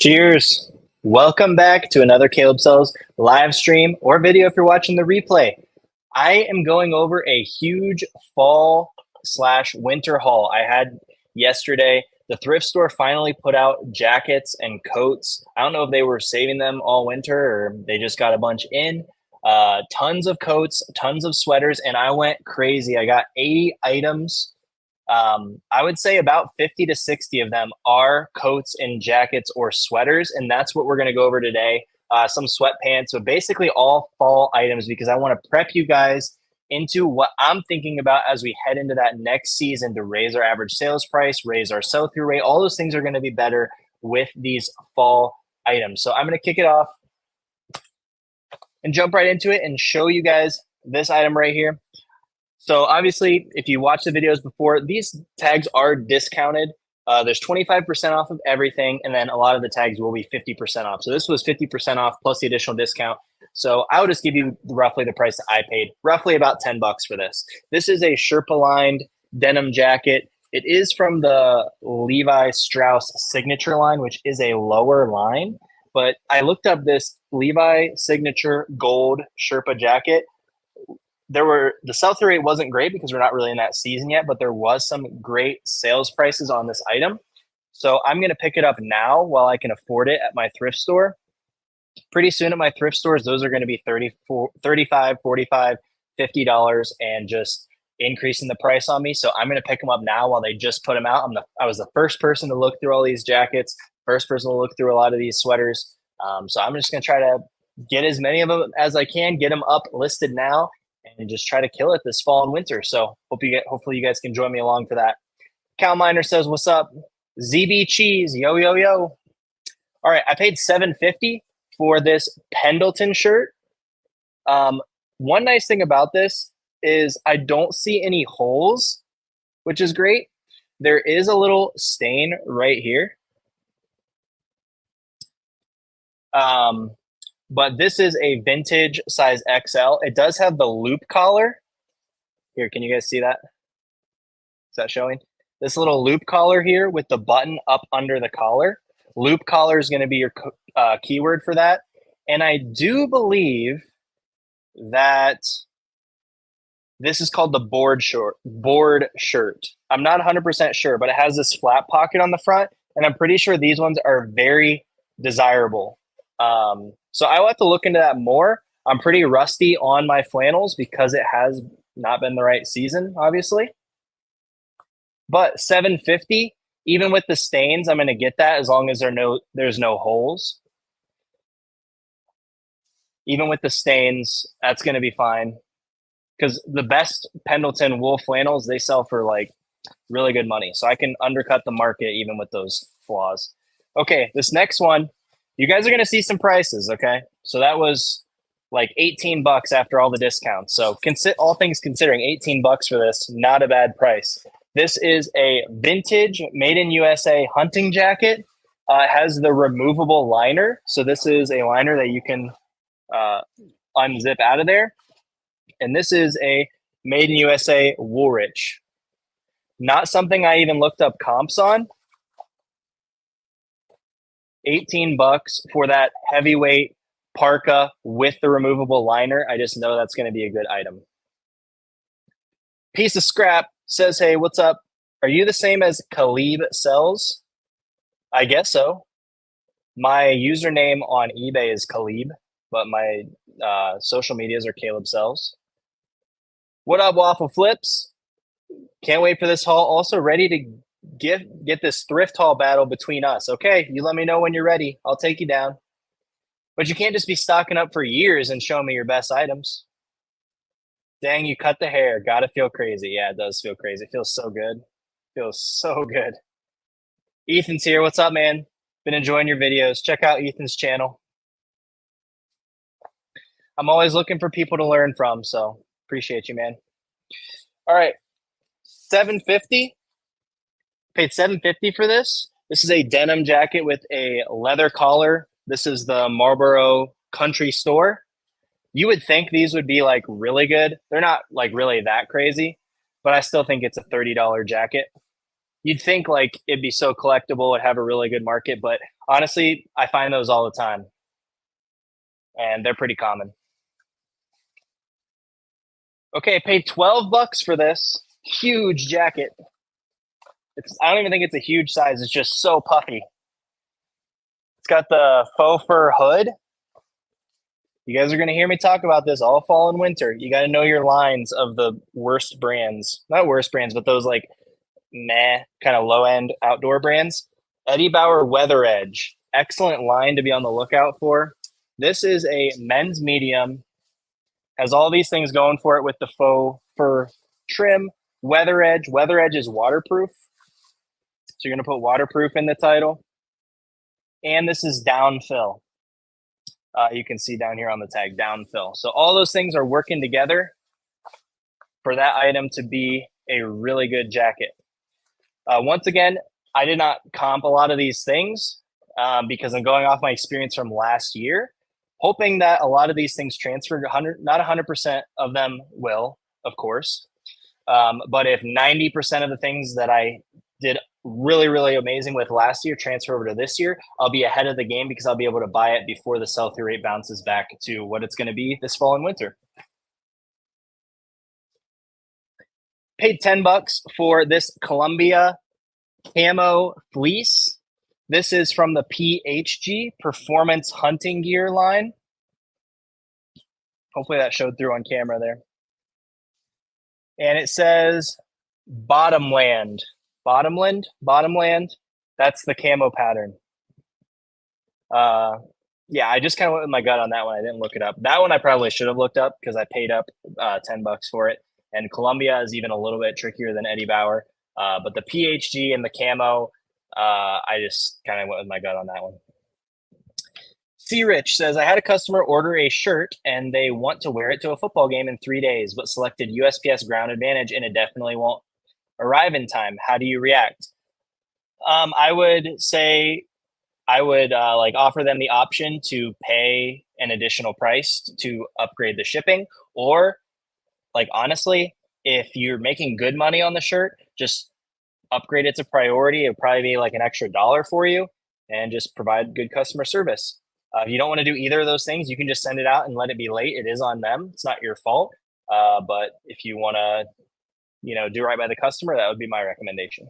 Cheers. Welcome back to another Caleb Sells live stream or video if you're watching the replay. I am going over a huge fall slash winter haul I had yesterday. The thrift store finally put out jackets and coats. I don't know if they were saving them all winter or they just got a bunch in. Tons of coats, tons of sweaters, and I went crazy. I got 80 items. I would say about 50 to 60 of them are coats and jackets or sweaters, and that's what we're going to go over today. Some sweatpants, so basically all fall items because I want to prep you guys into what I'm thinking about as we head into that next season to raise our average sales price, raise our sell-through rate. All those things are going to be better with these fall items. So I'm going to kick it off and jump right into it and show you guys this item right here. So obviously, if you watch the videos before, these tags are discounted. There's 25% off of everything, and then a lot of the tags will be 50% off. So this was 50% off plus the additional discount. So I would just give you roughly the price that I paid, roughly about $10 for this. This is a Sherpa-lined denim jacket. It is from the Levi Strauss signature line, which is a lower line. But I looked up this Levi signature gold Sherpa jacket. The sell-through rate wasn't great because we're not really in that season yet, but there was some great sales prices on this item. So I'm going to pick it up now while I can afford it at my thrift store. Pretty soon at my thrift stores, those are going to be $35, $45, $50 and just increasing the price on me. So I'm going to pick them up now while they just put them out. I was the first person to look through all these jackets, first person to look through a lot of these sweaters. So I'm just going to try to get as many of them as I can, get them up listed now, and just try to kill it this fall and winter. So hopefully you guys can join me along for that. Cal Miner says, "What's up?" ZB Cheese, yo yo yo. All right, I paid $7.50 for this Pendleton shirt. One nice thing about this is I don't see any holes, which is great. There is a little stain right here. But this is a vintage size XL. It does have the loop collar. Here, can you guys see that? Is that showing? This little loop collar here with the button up under the collar. Loop collar is going to be your keyword for that. And I do believe that this is called the board shirt. I'm not 100% sure, but it has this flat pocket on the front. And I'm pretty sure these ones are very desirable. So I will have to look into that more. I'm pretty rusty on my flannels because it has not been the right season, obviously. But $7.50, even with the stains, I'm going to get that as long as there's no holes. Even with the stains, that's going to be fine. Because the best Pendleton wool flannels, they sell for like really good money. So I can undercut the market even with those flaws. Okay, this next one. You guys are going to see some prices, okay? So that was like $18 after all the discounts. So all things considering, $18 for this, not a bad price. This is a vintage made in USA hunting jacket. It has the removable liner. So this is a liner that you can unzip out of there. And this is a made in USA Woolrich. Not something I even looked up comps on. $18 for that heavyweight parka with the removable liner. I just know that's going to be a good item. Piece of Scrap says, "Hey, what's up? Are you the same as Caleb Sells?" I guess so. My username on eBay is Caleb, but my social medias are Caleb Sells. What up, Waffle Flips? Can't wait for this haul. Also ready to get this thrift haul battle between us. Okay, you let me know when you're ready. I'll take you down. But you can't just be stocking up for years and showing me your best items. Dang, you cut the hair. Gotta feel crazy. Yeah, it does feel crazy. It feels so good. Feels so good. Ethan's here. What's up, man? Been enjoying your videos. Check out Ethan's channel. I'm always looking for people to learn from, so appreciate you, man. All right, $7.50. Paid $7.50 for this. This is a denim jacket with a leather collar. This is the Marlboro Country Store. You would think these would be like really good. They're not like really that crazy, but I still think it's a $30 jacket. You'd think like it'd be so collectible, it'd have a really good market, but honestly, I find those all the time, and they're pretty common. Okay, paid $12 for this huge jacket. I don't even think it's a huge size. It's just so puffy. It's got the faux fur hood. You guys are going to hear me talk about this all fall and winter. You got to know your lines of the worst brands. Not worst brands, but those like meh, kind of low end outdoor brands. Eddie Bauer Weather Edge. Excellent line to be on the lookout for. This is a men's medium. Has all these things going for it with the faux fur trim. Weather Edge. Weather Edge is waterproof. So you're going to put waterproof in the title. And this is down fill. You can see down here on the tag, down fill. So all those things are working together for that item to be a really good jacket. Once again, I did not comp a lot of these things because I'm going off my experience from last year, hoping that a lot of these things transfer. Not 100% of them will, of course. But if 90% of the things that I did really, really amazing with last year transfer over to this year, I'll be ahead of the game because I'll be able to buy it before the sell-through rate bounces back to what it's going to be this fall and winter. Paid $10 for this Columbia camo fleece. This is from the PHG Performance Hunting Gear line. Hopefully that showed through on camera there. And it says Bottomland. Bottomland. That's the camo pattern. Yeah, I just kind of went with my gut on that one. I didn't look it up. That one I probably should have looked up because I paid up $10 for it. And Columbia is even a little bit trickier than Eddie Bauer. But the PHG and the camo, I just kind of went with my gut on that one. C. Rich says, I had a customer order a shirt and they want to wear it to a football game in 3 days, but selected USPS Ground Advantage and it definitely won't arrive in time. How do you react? I would say I would like offer them the option to pay an additional price to upgrade the shipping, or like honestly, if you're making good money on the shirt, just upgrade it to priority. It'll probably be like an extra $1 for you, and just provide good customer service. If you don't want to do either of those things, you can just send it out and let it be late. It is on them. It's not your fault. But if you want to, do right by the customer, that would be my recommendation.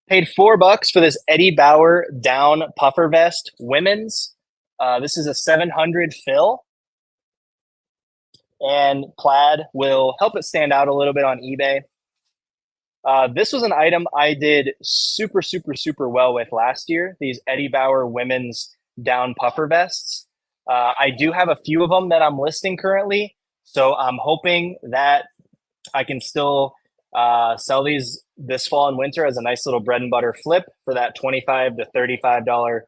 Paid $4 for this Eddie Bauer down puffer vest, women's. This is a 700 fill, and plaid will help it stand out a little bit on eBay. This was an item I did super, super, super well with last year. These Eddie Bauer women's down puffer vests. I do have a few of them that I'm listing currently, so I'm hoping that I can still sell these this fall and winter as a nice little bread and butter flip for that $25 to $35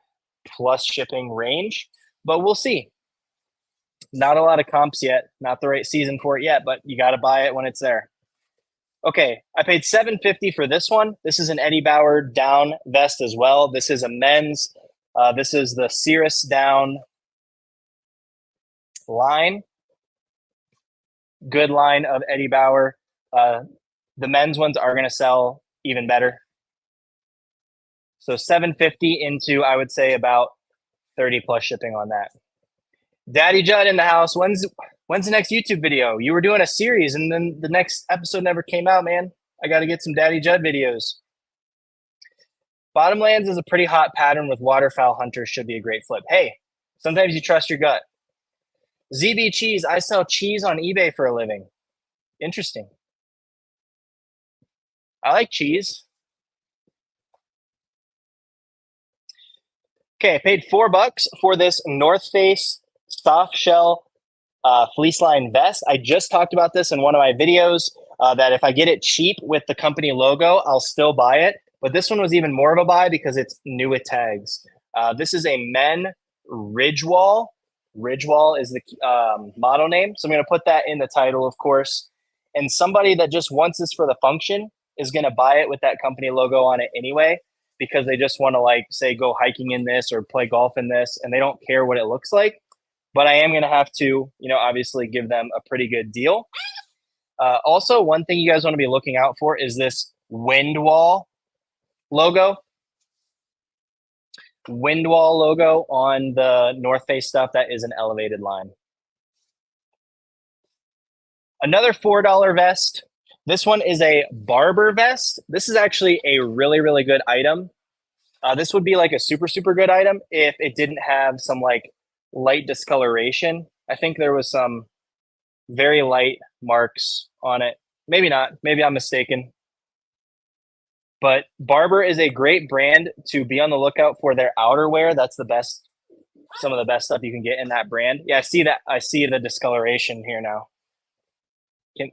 plus shipping range. But we'll see. Not a lot of comps yet. Not the right season for it yet, but you got to buy it when it's there. Okay, I paid $7.50 for this one. This is an Eddie Bauer down vest as well. This is a men's. This is the Cirrus down line. Good line of Eddie Bauer. The men's ones are going to sell even better. So $7.50 into, I would say, about 30 plus shipping on that. Daddy Judd in the house. When's the next YouTube video? You were doing a series and then the next episode never came out, man. I got to get some Daddy Judd videos. Bottomlands is a pretty hot pattern with waterfowl hunters. Should be a great flip. Hey, sometimes you trust your gut. ZB Cheese. I sell cheese on eBay for a living. Interesting. I like cheese. Okay, I paid $4 for this North Face soft shell fleece line vest. I just talked about this in one of my videos, that if I get it cheap with the company logo, I'll still buy it. But this one was even more of a buy because it's new with tags. This is a men Ridgewall. Ridgewall is the model name. So I'm going to put that in the title, of course. And somebody that just wants this for the function is going to buy it with that company logo on it anyway, because they just want to, like, say, go hiking in this or play golf in this, and they don't care what it looks like. But I am going to have to, obviously give them a pretty good deal. Also, one thing you guys want to be looking out for is this Windwall logo. Windwall logo on the North Face stuff. That is an elevated line. Another $4 vest. This one is a barber vest. This is actually a really, really good item. This would be like a super, super good item if it didn't have some like light discoloration. I think there was some very light marks on it. Maybe not. Maybe I'm mistaken. But Barber is a great brand to be on the lookout for their outerwear. That's the best, some of the best stuff you can get in that brand. Yeah, I see that. I see the discoloration here now.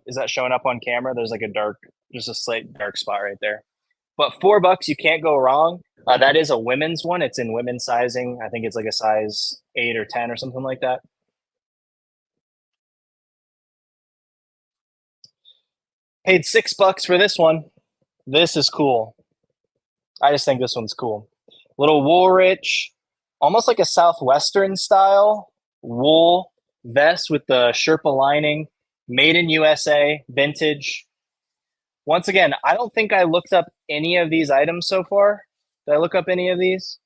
Is that showing up on camera? There's like a dark, just a slight dark spot right there. But $4, you can't go wrong. That is a women's one. It's in women's sizing. I think it's like a size 8 or 10 or something like that. Paid $6 for this one. This is cool. I just think this one's cool. Little Woolrich, almost like a Southwestern style wool vest with the Sherpa lining, made in USA, vintage. Once again, I don't think I looked up any of these items so far. Did I look up any of these?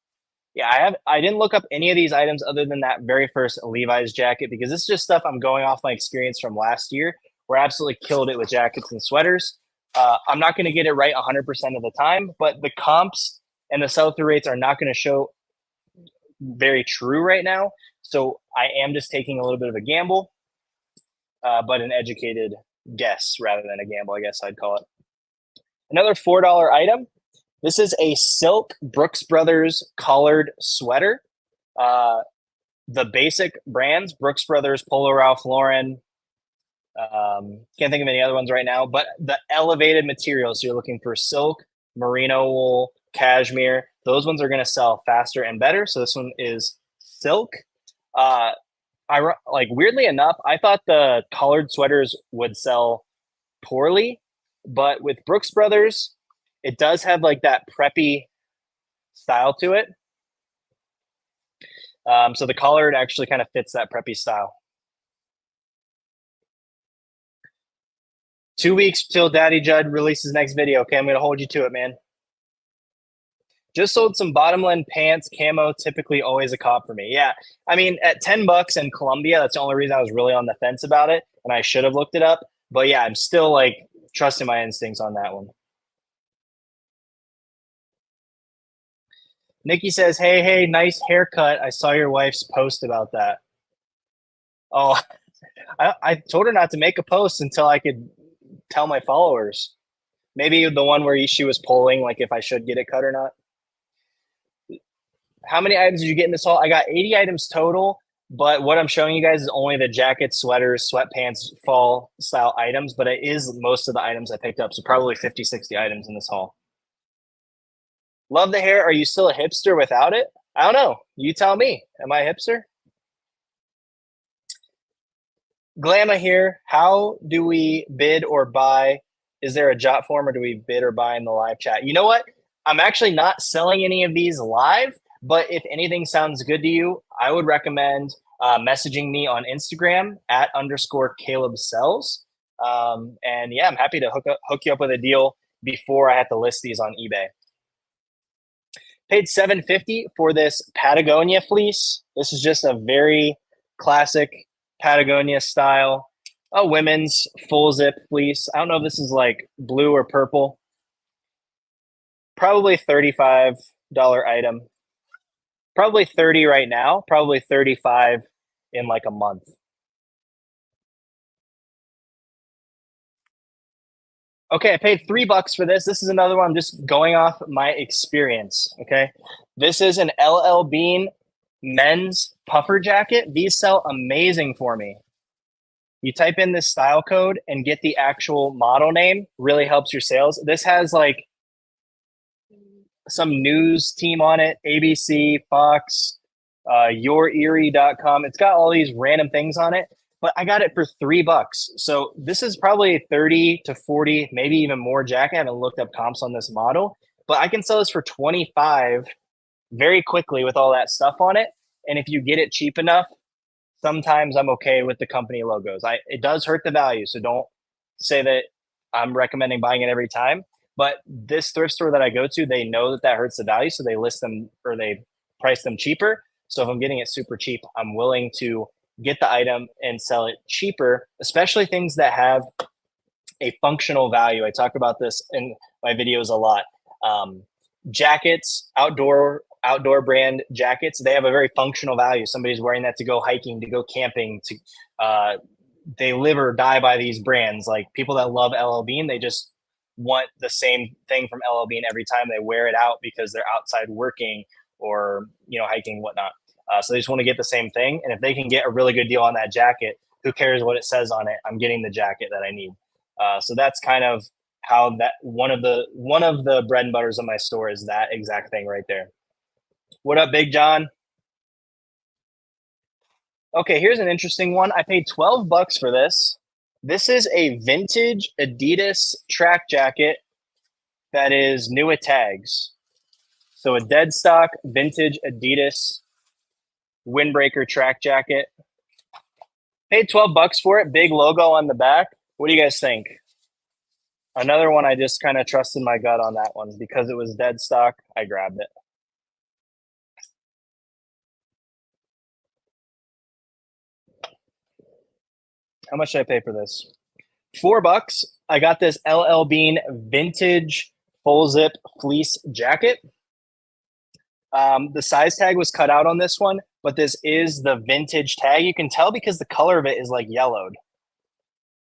Yeah, I have. I didn't look up any of these items other than that very first Levi's jacket because this is just stuff I'm going off my experience from last year where I absolutely killed it with jackets and sweaters. I'm not going to get it right 100% of the time, but the comps and the sell-through rates are not going to show very true right now. So I am just taking a little bit of a gamble, but an educated guess rather than a gamble, I guess I'd call it. Another $4 item. This is a silk Brooks Brothers collared sweater. The basic brands, Brooks Brothers, Polo Ralph Lauren. Can't think of any other ones right now, but the elevated materials. So you're looking for silk, merino wool, cashmere. Those ones are going to sell faster and better. So this one is silk. Weirdly enough, I thought the collared sweaters would sell poorly, but with Brooks Brothers, it does have like that preppy style to it. So the collared actually kind of fits that preppy style. 2 weeks till Daddy Judd releases next video. Okay, I'm going to hold you to it, man. Just sold some bottomland pants, camo, typically always a cop for me. Yeah, I mean, at $10 in Columbia, that's the only reason I was really on the fence about it, and I should have looked it up. But yeah, I'm still like trusting my instincts on that one. Nikki says, hey, nice haircut. I saw your wife's post about that. Oh, I told her not to make a post until I could tell my followers. Maybe the one where she was polling, like if I should get it cut or not. How many items did you get in this haul? I got 80 items total, but what I'm showing you guys is only the jackets, sweaters, sweatpants, fall style items, but it is most of the items I picked up. So probably 50, 60 items in this haul. Love the hair. Are you still a hipster without it? I don't know. You tell me. Am I a hipster? Glamma here. How do we bid or buy? Is there a jot form or do we bid or buy in the live chat? You know what? I'm actually not selling any of these live, but if anything sounds good to you, I would recommend messaging me on Instagram @_Caleb Sells. And yeah, I'm happy to hook you up with a deal before I have to list these on eBay. Paid $7.50 for this Patagonia fleece. This is just a very classic Patagonia style, a women's full zip fleece. I don't know if this is like blue or purple. Probably $35 item. Probably 30 right now. Probably 35 in like a month. Okay, I paid $3 for this. This is another one. I'm just going off my experience. Okay, this is an LL Bean men's puffer jacket. These sell amazing for me. You type in this style code and get the actual model name. Really helps your sales. This has like some news team on it, ABC, Fox, yourerie.com. It's got all these random things on it, but I got it for $3. So this is probably 30 to 40, maybe even more jacket. I haven't looked up comps on this model, but I can sell this for 25 very quickly with all that stuff on it. And if you get it cheap enough, sometimes I'm okay with the company logos. It does hurt the value, so don't say that I'm recommending buying it every time. But this thrift store that I go to, they know that that hurts the value, so they list them or they price them cheaper. So if I'm getting it super cheap, I'm willing to get the item and sell it cheaper, especially things that have a functional value. I talk about this in my videos a lot. Jackets, outdoor brand jackets, they have a very functional value. Somebody's wearing that to go hiking, to go camping, to they live or die by these brands. Like people that love LL Bean, they just want the same thing from LL Bean every time they wear it out because they're outside working or hiking and whatnot. So they just want to get the same thing. And if they can get a really good deal on that jacket, who cares what it says on it? I'm getting the jacket that I need. So that's kind of how that one of the bread and butters of my store is that exact thing right there. What up, Big John? Okay, here's an interesting one. I paid $12 for this. This is a vintage Adidas track jacket that is new with tags. So a dead stock vintage Adidas windbreaker track jacket. Paid $12 for it. Big logo on the back. What do you guys think? Another one I just kind of trusted my gut on that one because it was dead stock. I grabbed it. How much did I pay for this? $4. I got this LL Bean vintage full zip fleece jacket. The size tag was cut out on this one, but this is the vintage tag. You can tell because the color of it is like yellowed.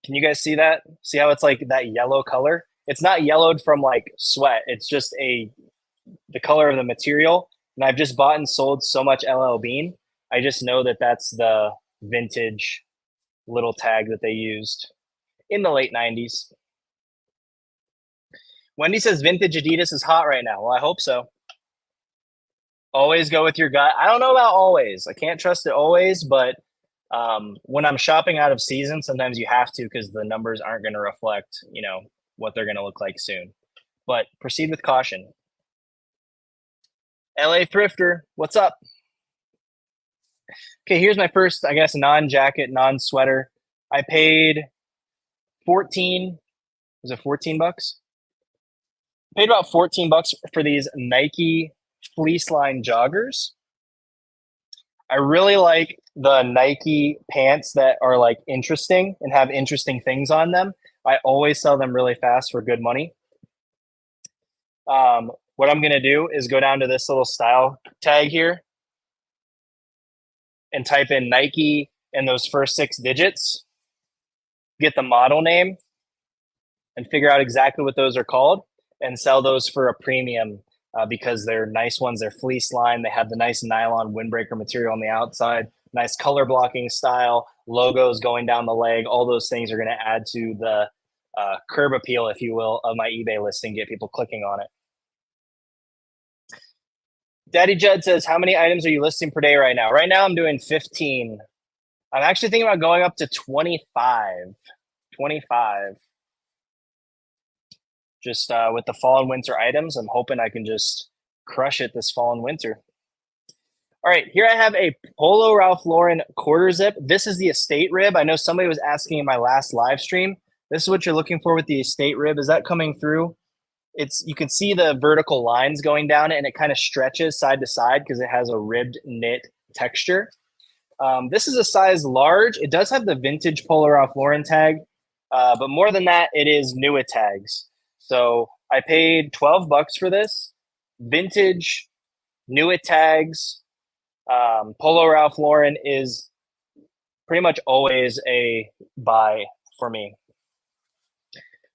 Can you guys see that? See how it's like that yellow color? It's not yellowed from like sweat. It's just the color of the material. And I've just bought and sold so much LL Bean. I just know that that's the vintage little tag that they used in the late 90s. Wendy says vintage Adidas is hot right now. Well, I hope so. Always go with your gut. I don't know about always. I can't trust it always, but when I'm shopping out of season, sometimes you have to because the numbers aren't going to reflect, what they're going to look like soon. But proceed with caution. LA Thrifter, what's up? Okay, here's my first, I guess, non-jacket, non-sweater. I paid 14. Was it $14? Paid about $14 for these Nike fleece line joggers. I really like the Nike pants that are like interesting and have interesting things on them. I always sell them really fast for good money. What I'm going to do is go down to this little style tag here and type in Nike and those first 6 digits, get the model name, and figure out exactly what those are called and sell those for a premium because they're nice ones. They're fleece line. They have the nice nylon windbreaker material on the outside, nice color blocking style, logos going down the leg. All those things are going to add to the curb appeal, if you will, of my eBay listing, get people clicking on it. Daddy Judd says, how many items are you listing per day right now? Right now, I'm doing 15. I'm actually thinking about going up to 25. 25. Just with the fall and winter items, I'm hoping I can just crush it this fall and winter. All right, here I have a Polo Ralph Lauren quarter zip. This is the estate rib. I know somebody was asking in my last live stream. This is what you're looking for with the estate rib. Is that coming through? You can see the vertical lines going down and it kind of stretches side to side because it has a ribbed knit texture. This is a size large. It does have the vintage Polo Ralph Lauren tag, but more than that, it is Nuit tags. So I paid $12 for this. Vintage Nuit tags. Polo Ralph Lauren is pretty much always a buy for me.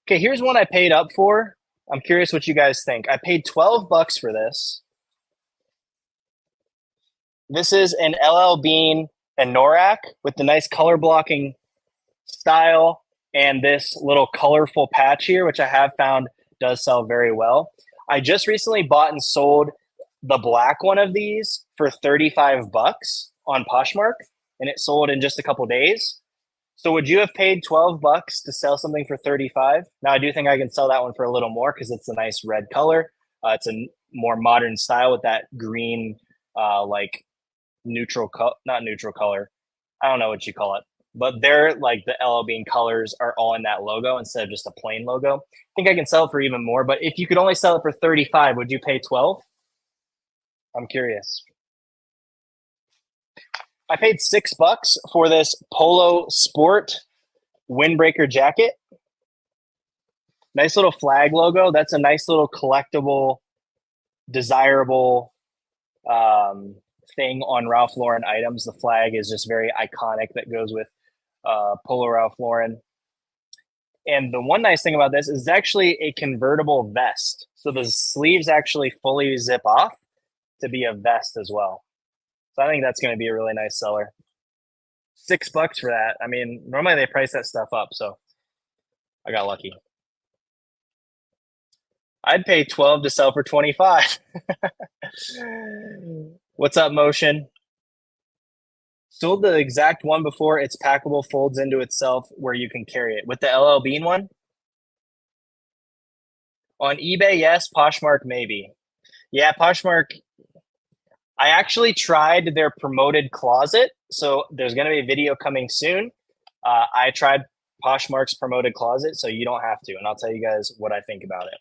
Okay, here's one I paid up for. I'm curious what you guys think. I paid $12 for this. This is an LL Bean and Norak with the nice color blocking style and this little colorful patch here, which I have found does sell very well. I just recently bought and sold the black one of these for $35 on Poshmark, and it sold in just a couple days. So would you have paid $12 to sell something for 35? Now I do think I can sell that one for a little more because it's a nice red color. It's a more modern style with that green, like not neutral color. I don't know what you call it. but they're like the LL Bean colors are all in that logo instead of just a plain logo. I think I can sell it for even more, but if you could only sell it for 35, would you pay 12? I'm curious. I paid $6 for this Polo Sport windbreaker jacket. Nice little flag logo. That's a nice little collectible, desirable thing on Ralph Lauren items. The flag is just very iconic that goes with Polo Ralph Lauren. And the one nice thing about this is it's actually a convertible vest. So the sleeves actually fully zip off to be a vest as well. So I think that's going to be a really nice seller. $6 for that. I mean, normally they price that stuff up, so I got lucky. I'd pay 12 to sell for 25. What's up, Motion? Sold the exact one before. It's packable, folds into itself where you can carry it. With the LL Bean one? On eBay, yes. Poshmark, maybe. Yeah, Poshmark. I actually tried their promoted closet. So there's going to be a video coming soon. I tried Poshmark's promoted closet, so you don't have to. And I'll tell you guys what I think about it.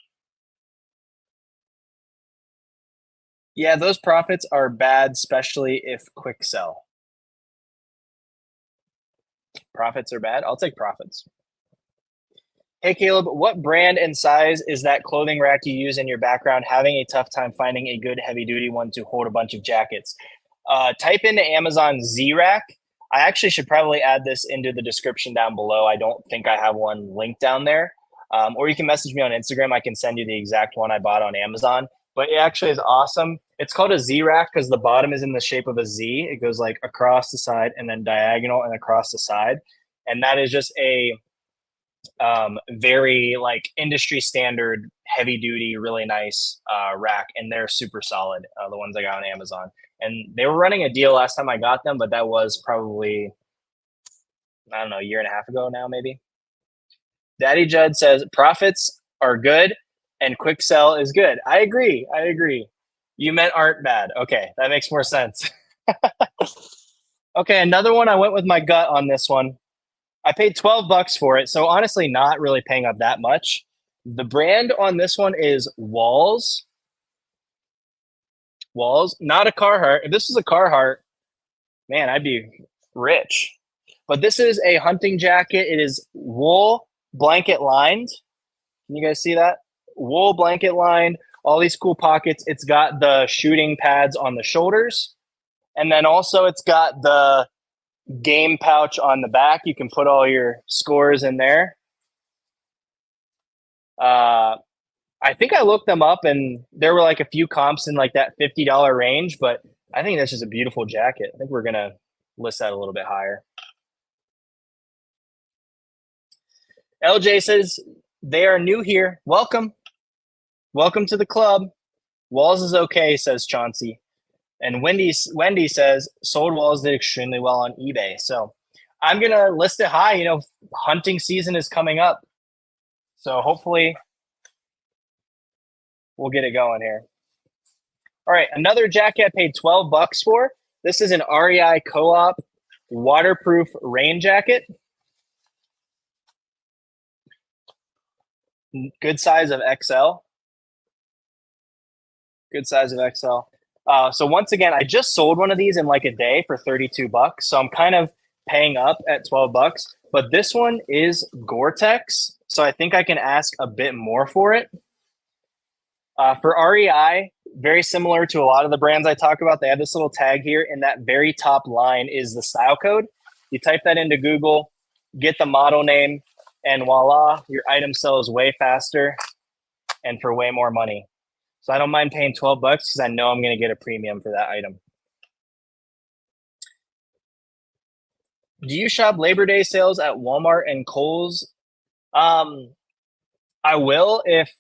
Yeah, those profits are bad, especially if quick sell. Profits are bad? I'll take profits. Hey, Caleb, what brand and size is that clothing rack you use in your background? Having a tough time finding a good heavy duty one to hold a bunch of jackets. Type into Amazon Z-Rack. I actually should probably add this into the description down below. I don't think I have one linked down there. Or you can message me on Instagram. I can send you the exact one I bought on Amazon. But it actually is awesome. It's called a Z-Rack because the bottom is in the shape of a Z. It goes like across the side and then diagonal and across the side. And that is just a very like industry standard, heavy duty, really nice rack. And they're super solid, the ones I got on Amazon. And they were running a deal last time I got them, but that was probably, I don't know, a year and a half ago now, maybe. Daddy Judd says profits are good and quick sell is good. I agree. You meant aren't bad. Okay, that makes more sense. Okay, another one. I went with my gut on this one. I paid $12 for it, so honestly, not really paying up that much. The brand on this one is Walls. Walls, not a Carhartt. If this was a Carhartt, man, I'd be rich. But this is a hunting jacket. It is wool blanket lined. Can you guys see that? Wool blanket lined, all these cool pockets. It's got the shooting pads on the shoulders. And then also it's got the game pouch on the back. You can put all your scores in there. I think I looked them up and there were like a few comps in like that $50 range, but I think that's just a beautiful jacket. I think we're going to list that a little bit higher. LJ says they are new here. Welcome. Welcome to the club. Walls is okay, says Chauncey. And Wendy says sold Walls did extremely well on eBay. So I'm going to list it high. You know, hunting season is coming up. So hopefully we'll get it going here. All right, another jacket I paid $12 for. This is an REI Co-op waterproof rain jacket. Good size of XL. Good size of XL. So once again, I just sold one of these in like a day for $32. So I'm kind of paying up at $12. But this one is Gore-Tex. So I think I can ask a bit more for it. For REI, very similar to a lot of the brands I talk about, they have this little tag here. And that very top line is the style code. You type that into Google, get the model name, and voila, your item sells way faster and for way more money. So I don't mind paying $12 because I know I'm going to get a premium for that item. Do you shop Labor Day sales at Walmart and Kohl's? I will if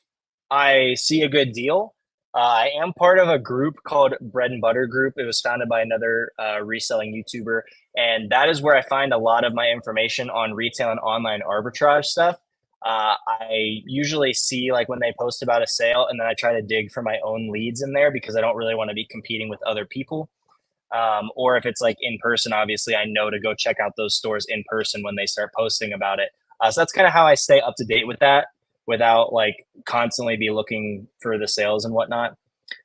I see a good deal. I am part of a group called Bread and Butter Group. It was founded by another reselling YouTuber. And that is where I find a lot of my information on retail and online arbitrage stuff. I usually see like when they post about a sale and then I try to dig for my own leads in there because I don't really want to be competing with other people. Or if it's like in person, obviously I know to go check out those stores in person when they start posting about it. So that's kind of how I stay up to date with that without like constantly be looking for the sales and whatnot.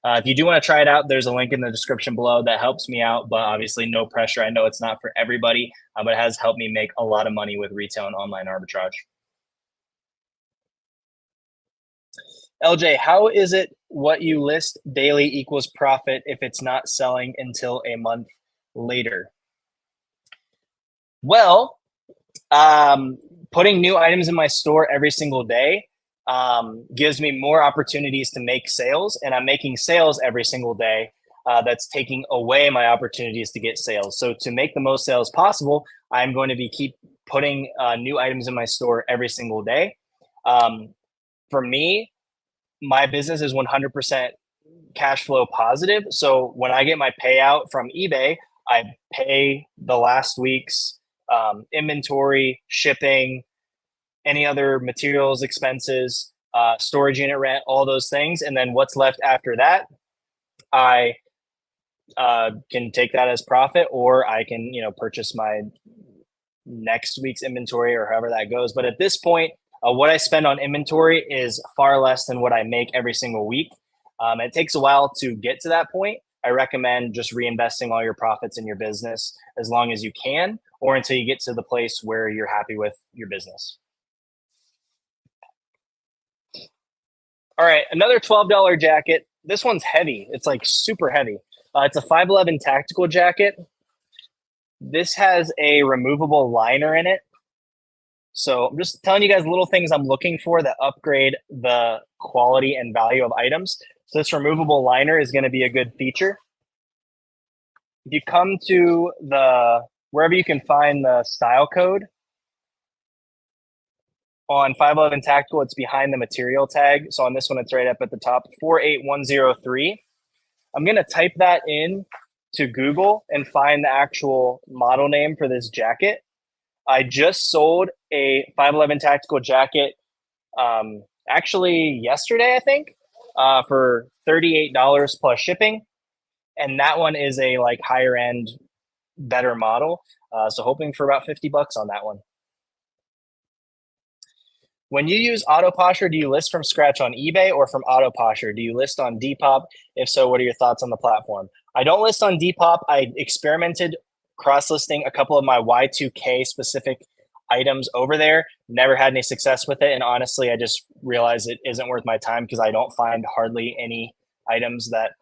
If you do want to try it out, there's a link in the description below that helps me out, but obviously no pressure. I know it's not for everybody, but it has helped me make a lot of money with retail and online arbitrage. LJ, how is it what you list daily equals profit if it's not selling until a month later? Well, putting new items in my store every single day gives me more opportunities to make sales, and I'm making sales every single day. That's taking away my opportunities to get sales. So to make the most sales possible, I'm going to be keep putting new items in my store every single day. For me, my business is 100% cash flow positive. So when I get my payout from eBay, I pay the last week's inventory, shipping, any other materials expenses, storage unit rent, all those things. And then what's left after that, I can take that as profit, or I can, purchase my next week's inventory or however that goes. But at this point, what I spend on inventory is far less than what I make every single week. It takes a while to get to that point. I recommend just reinvesting all your profits in your business as long as you can, or until you get to the place where you're happy with your business. All right, another $12 jacket. This one's heavy. It's like super heavy. It's a 511 tactical jacket. This has a removable liner in it. So I'm just telling you guys little things I'm looking for that upgrade the quality and value of items. So this removable liner is going to be a good feature. If you come to wherever you can find the style code on 511 Tactical, it's behind the material tag. So on this one, it's right up at the top, 48103. I'm going to type that in to Google and find the actual model name for this jacket. I just sold a 511 Tactical jacket actually yesterday, I think, for $38 plus shipping. And that one is a like higher end, better model. So hoping for about 50 bucks on that one. When you use Autoposher, do you list from scratch on eBay or from Autoposher? Do you list on Depop? If so, what are your thoughts on the platform? I don't list on Depop. I experimented cross-listing a couple of my Y2K specific items over there. Never had any success with it. And honestly, I just realized it isn't worth my time because I don't find hardly any items that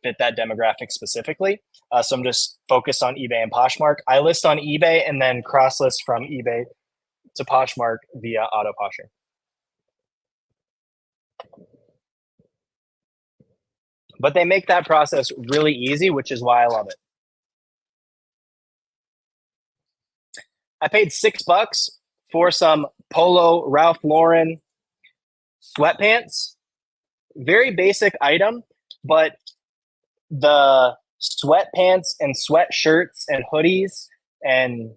fit that demographic specifically. So I'm just focused on eBay and Poshmark. I list on eBay and then cross-list from eBay to Poshmark via Autoposher. But they make that process really easy, which is why I love it. I paid $6 for some Polo Ralph Lauren sweatpants. Very basic item, but the sweatpants and sweatshirts and hoodies and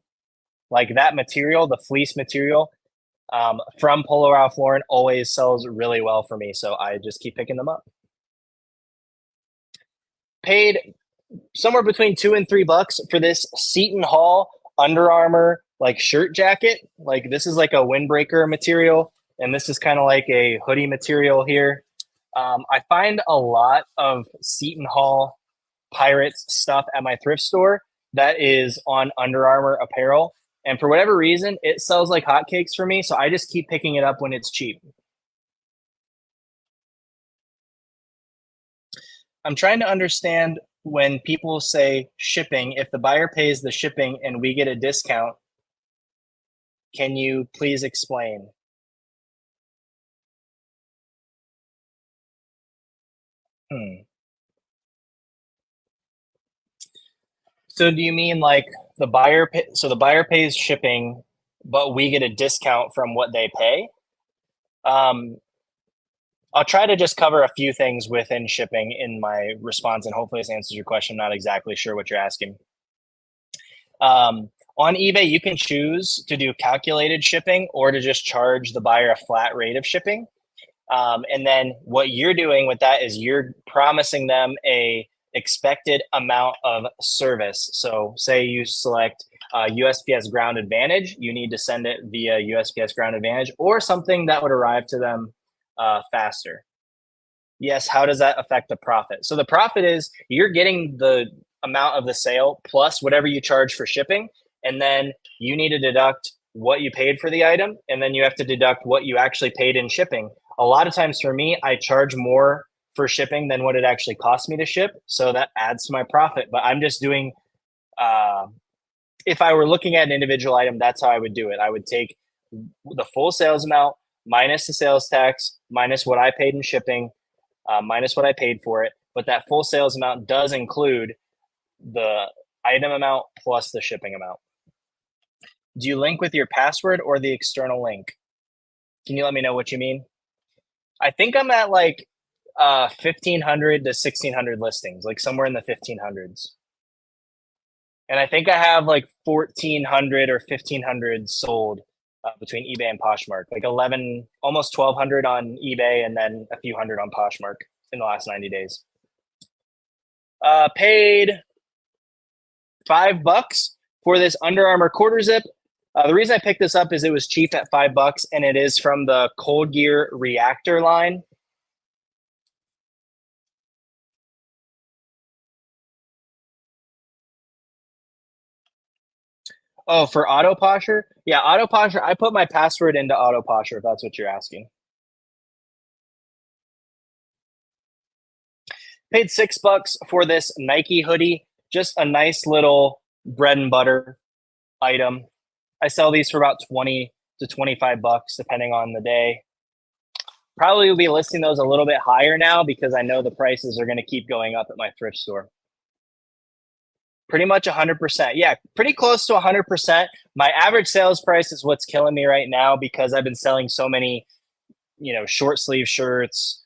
like that material, the fleece material from Polo Ralph Lauren always sells really well for me. So I just keep picking them up. Paid somewhere between $2 and $3 for this Seton Hall Under Armour like shirt jacket. Like this is like a windbreaker material, and this is kind of like a hoodie material here. I find a lot of Seton Hall Pirates stuff at my thrift store that is on Under Armour apparel. And for whatever reason, it sells like hotcakes for me. So I just keep picking it up when it's cheap. I'm trying to understand when people say shipping, if the buyer pays the shipping and we get a discount, can you please explain? So do you mean like the buyer so the buyer pays shipping, but we get a discount from what they pay? I'll try to just cover a few things within shipping in my response, and hopefully this answers your question. Not exactly sure what you're asking. On eBay, you can choose to do calculated shipping or to just charge the buyer a flat rate of shipping. And then what you're doing with that is you're promising them a expected amount of service. So say you select USPS Ground Advantage, you need to send it via USPS Ground Advantage or something that would arrive to them faster. Yes, how does that affect the profit? So the profit is you're getting the amount of the sale plus whatever you charge for shipping, and then you need to deduct what you paid for the item, and then you have to deduct what you actually paid in shipping. A lot of times for me, I charge more for shipping than what it actually costs me to ship, so that adds to my profit. But I'm just doing, if I were looking at an individual item, that's how I would do it. I would take the full sales amount minus the sales tax, minus what I paid in shipping, minus what I paid for it. But that full sales amount does include the item amount plus the shipping amount. Do you link with your password or the external link? Can you let me know what you mean? I think I'm at like 1,500 to 1,600 listings, like somewhere in the 1,500s. And I think I have like 1,400 or 1,500 sold between eBay and Poshmark, like 11, almost 1,200 on eBay and then a few hundred on Poshmark in the last 90 days. Paid $5 for this Under Armour quarter zip. The reason I picked this up is it was cheap at $5 and it is from the Cold Gear Reactor line. Oh, for Auto Posher? Yeah, Auto Posher. I put my password into Auto Posher if that's what you're asking. Paid $6 for this Nike hoodie. Just a nice little bread and butter item. I sell these for about 20 to 25 bucks depending on the day. Probably will be listing those a little bit higher now because I know the prices are going to keep going up at my thrift store. Pretty much 100%. Yeah, pretty close to 100%. My average sales price is what's killing me right now because I've been selling so many, short sleeve shirts,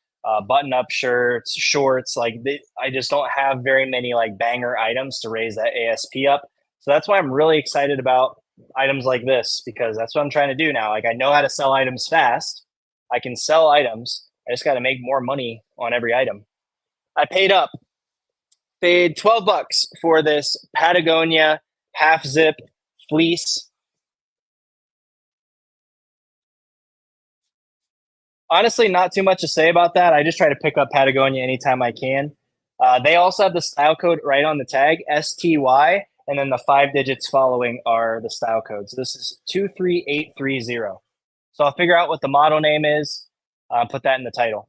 button up shirts, shorts. I just don't have very many like banger items to raise that ASP up. So that's why I'm really excited about items like this because that's what I'm trying to do now. Like I know how to sell items fast. I can sell items. I just got to make more money on every item. I paid $12 for this Patagonia half zip fleece. Honestly, not too much to say about that. I just try to pick up Patagonia anytime I can. They also have the style code right on the tag, STY, and then the 5 digits following are the style codes. So this is 23830. So I'll figure out what the model name is, put that in the title.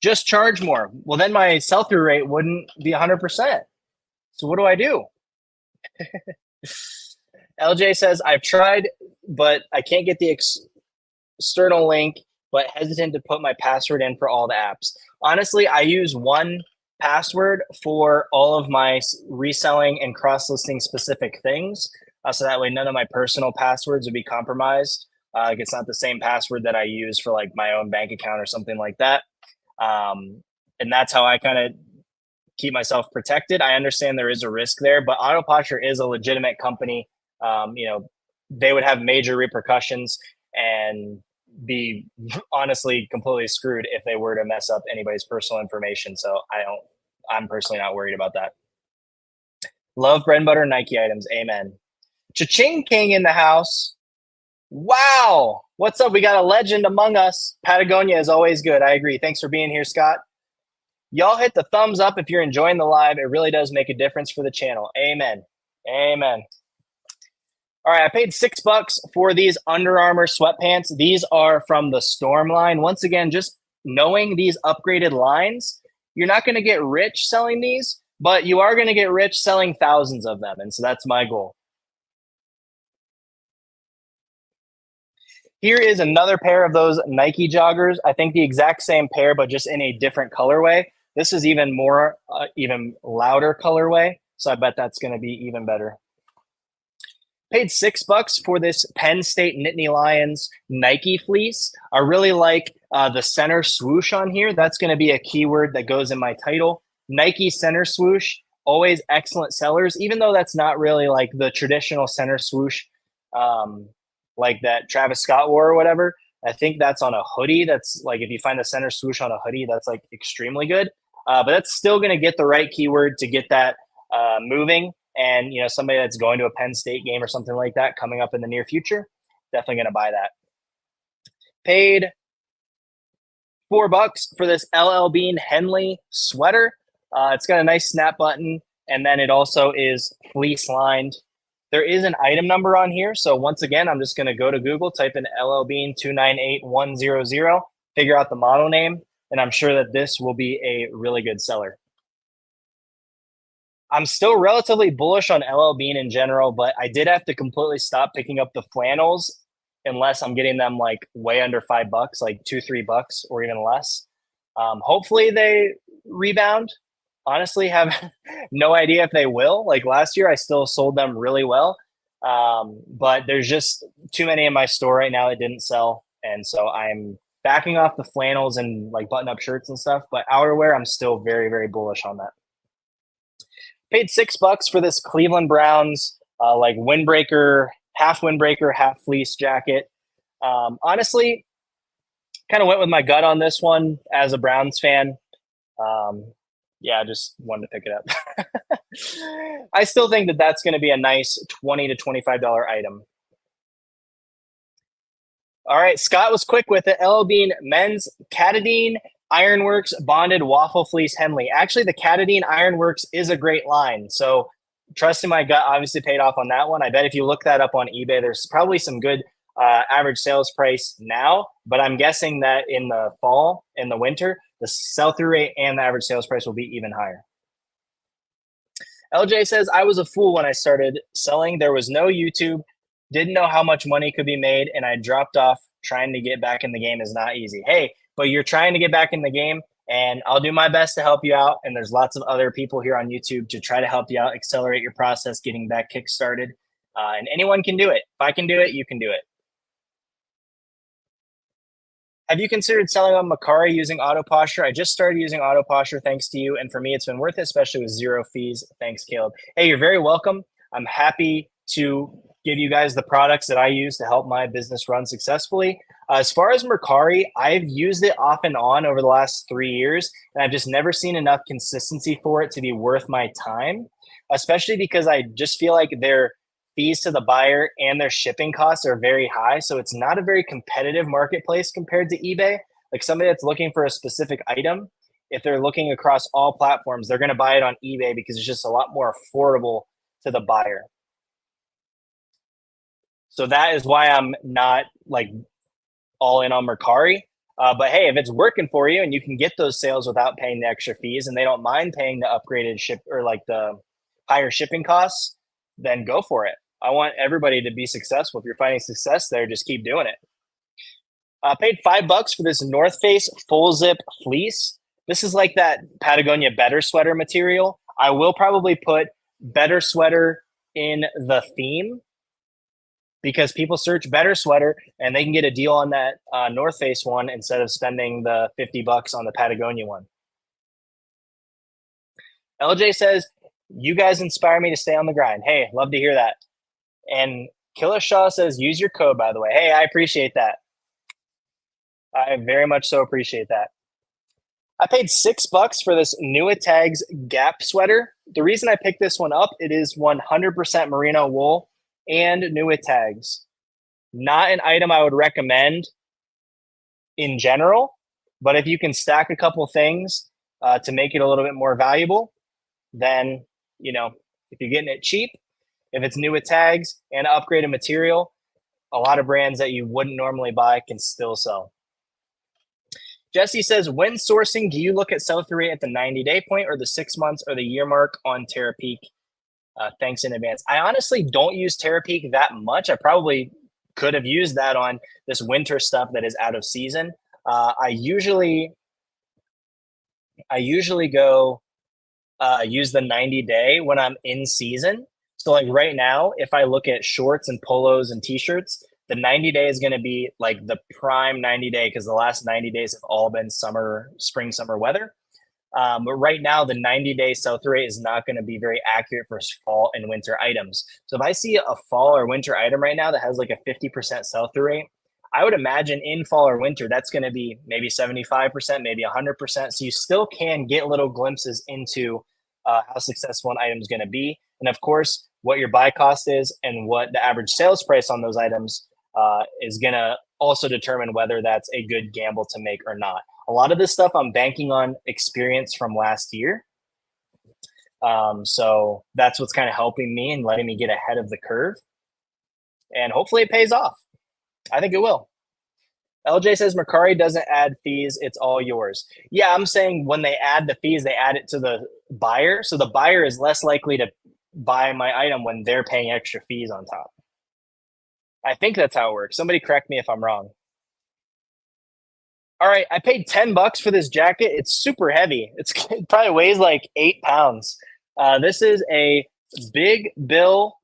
Just charge more. Well, then my sell-through rate wouldn't be 100%. So what do I do? LJ says, I've tried, but I can't get the external link, but hesitant to put my password in for all the apps. Honestly, I use one password for all of my reselling and cross-listing specific things. So that way none of my personal passwords would be compromised. Like it's not the same password that I use for like my own bank account or something like that. And that's how I kind of keep myself protected. I understand there is a risk there, but AutoPosture is a legitimate company. They would have major repercussions and be honestly completely screwed if they were to mess up anybody's personal information. So I'm personally not worried about that. Love bread and butter Nike items. Amen. Cha-ching King in the house. Wow. What's up? We got a legend among us. Patagonia is always good. I agree. Thanks for being here, Scott. Y'all hit the thumbs up if you're enjoying the live. It really does make a difference for the channel. Amen. Amen. All right, I paid $6 for these Under Armour sweatpants. These are from the Storm line. Once again, just knowing these upgraded lines, you're not going to get rich selling these, but you are going to get rich selling thousands of them. And so that's my goal. Here is another pair of those Nike joggers. I think the exact same pair, but just in a different colorway. This is even more, even louder colorway. So I bet that's going to be even better. Paid $6 for this Penn State Nittany Lions Nike fleece. I really like the center swoosh on here. That's going to be a keyword that goes in my title. Nike center swoosh, always excellent sellers, even though that's not really like the traditional center swoosh like that Travis Scott wore or whatever. I think that's on a hoodie. That's like if you find the center swoosh on a hoodie, that's like extremely good. But that's still going to get the right keyword to get that moving. And somebody that's going to a Penn State game or something like that coming up in the near future, definitely going to buy that. Paid $4 for this LL Bean Henley sweater. It's got a nice snap button, and then it also is fleece lined. There is an item number on here. So once again, I'm just going to go to Google, type in LL Bean 298100, figure out the model name, and I'm sure that this will be a really good seller. I'm still relatively bullish on LL Bean in general, but I did have to completely stop picking up the flannels unless I'm getting them like way under $5, like $2-3 or even less. Hopefully they rebound. Honestly, have no idea if they will. Like last year, I still sold them really well. But there's just too many in my store right now that didn't sell. And so I'm backing off the flannels and like button up shirts and stuff. But outerwear, I'm still very, very bullish on that. Paid $6 for this Cleveland Browns like windbreaker, half fleece jacket. Honestly, kind of went with my gut on this one as a Browns fan. Yeah, I just wanted to pick it up. I still think that that's going to be a nice $20 to $25 item. All right, Scott was quick with it. LL Bean men's Catadine Ironworks bonded waffle fleece Henley. Actually, the Catadine Ironworks is a great line. So trusting my gut obviously paid off on that one. I bet if you look that up on eBay, there's probably some good average sales price now, but I'm guessing that in the fall, in the winter, the sell-through rate and the average sales price will be even higher. LJ says, I was a fool when I started selling. There was no YouTube, didn't know how much money could be made, and I dropped off. Trying to get back in the game is not easy. Hey, but you're trying to get back in the game, and I'll do my best to help you out. And there's lots of other people here on YouTube to try to help you out, accelerate your process, getting back kick-started. And anyone can do it. If I can do it, you can do it. Have you considered selling on Mercari using auto posture? I just started using auto posture thanks to you. And for me, it's been worth it, especially with 0 fees. Thanks, Caleb. Hey, you're very welcome. I'm happy to give you guys the products that I use to help my business run successfully. As far as Mercari, I've used it off and on over the last 3 years, and I've just never seen enough consistency for it to be worth my time, especially because I just feel like their fees to the buyer and their shipping costs are very high. So it's not a very competitive marketplace compared to eBay. Like somebody that's looking for a specific item, if they're looking across all platforms, they're going to buy it on eBay because it's just a lot more affordable to the buyer. So that is why I'm not like all in on Mercari. But hey, if it's working for you and you can get those sales without paying the extra fees and they don't mind paying the upgraded ship or like the higher shipping costs, then go for it. I want everybody to be successful. If you're finding success there, just keep doing it. Paid $5 for this North Face full zip fleece. This is like that Patagonia Better sweater material. I will probably put Better sweater in the theme because people search Better sweater and they can get a deal on that North Face one instead of spending the $50 on the Patagonia one. LJ says, you guys inspire me to stay on the grind. Hey, love to hear that. And Killer Shaw says, use your code, by the way. Hey, I appreciate that. I very much so appreciate that. I paid $6 for this Tags Gap sweater. The reason I picked this one up, it is 100% merino wool and Tags. Not an item I would recommend in general, but if you can stack a couple things to make it a little bit more valuable, then, if you're getting it cheap, if it's Tags and upgraded material, a lot of brands that you wouldn't normally buy can still sell. Jesse says, when sourcing, do you look at sell-through rate at the 90-day point or the 6 months or the year mark on Terapeak? Thanks in advance. I honestly don't use Terapeak that much. I probably could have used that on this winter stuff that is out of season. I usually go use the 90-day when I'm in season. So like right now, if I look at shorts and polos and t-shirts, the 90-day is going to be like the prime 90-day because the last 90 days have all been spring, summer weather. But right now, the 90-day sell-through rate is not going to be very accurate for fall and winter items. So if I see a fall or winter item right now that has like a 50% sell-through rate, I would imagine in fall or winter, that's going to be maybe 75%, maybe 100%. So you still can get little glimpses into how successful an item is going to be. And of course, what your buy cost is and what the average sales price on those items is going to also determine whether that's a good gamble to make or not. A lot of this stuff I'm banking on experience from last year. So that's what's kind of helping me and letting me get ahead of the curve. And hopefully it pays off. I think it will. LJ says Mercari doesn't add fees. It's all yours. Yeah, I'm saying when they add the fees, they add it to the buyer. So the buyer is less likely to buy my item when they're paying extra fees on top. I think that's how it works. Somebody correct me if I'm wrong. All right, I paid $10 for this jacket. It's super heavy. It probably weighs like 8 pounds. This is a Big Bill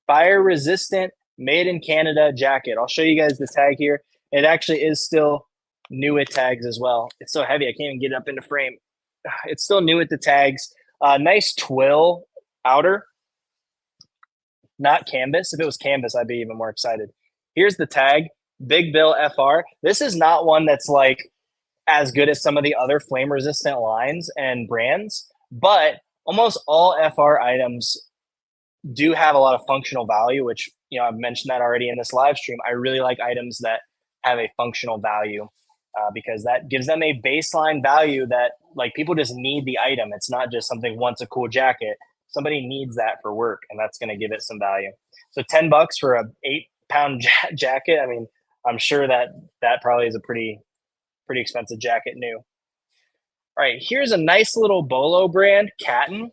fire resistant made in Canada jacket. I'll show you guys the tag here. It actually is still new with tags as well. It's so heavy I can't even get it up into frame. It's still new with the tags. Nice twill outer, not canvas. If it was canvas, I'd be even more excited. Here's the tag, Big Bill FR. This is not one that's like as good as some of the other flame resistant lines and brands, but almost all FR items do have a lot of functional value, which, I've mentioned that already in this live stream. I really like items that have a functional value because that gives them a baseline value that like people just need the item. It's not just something once a cool jacket. Somebody needs that for work, and that's going to give it some value. So $10 for a 8-pound jacket. I mean, I'm sure that probably is a pretty expensive jacket new. All right, here's a nice little Bolo brand, Catton.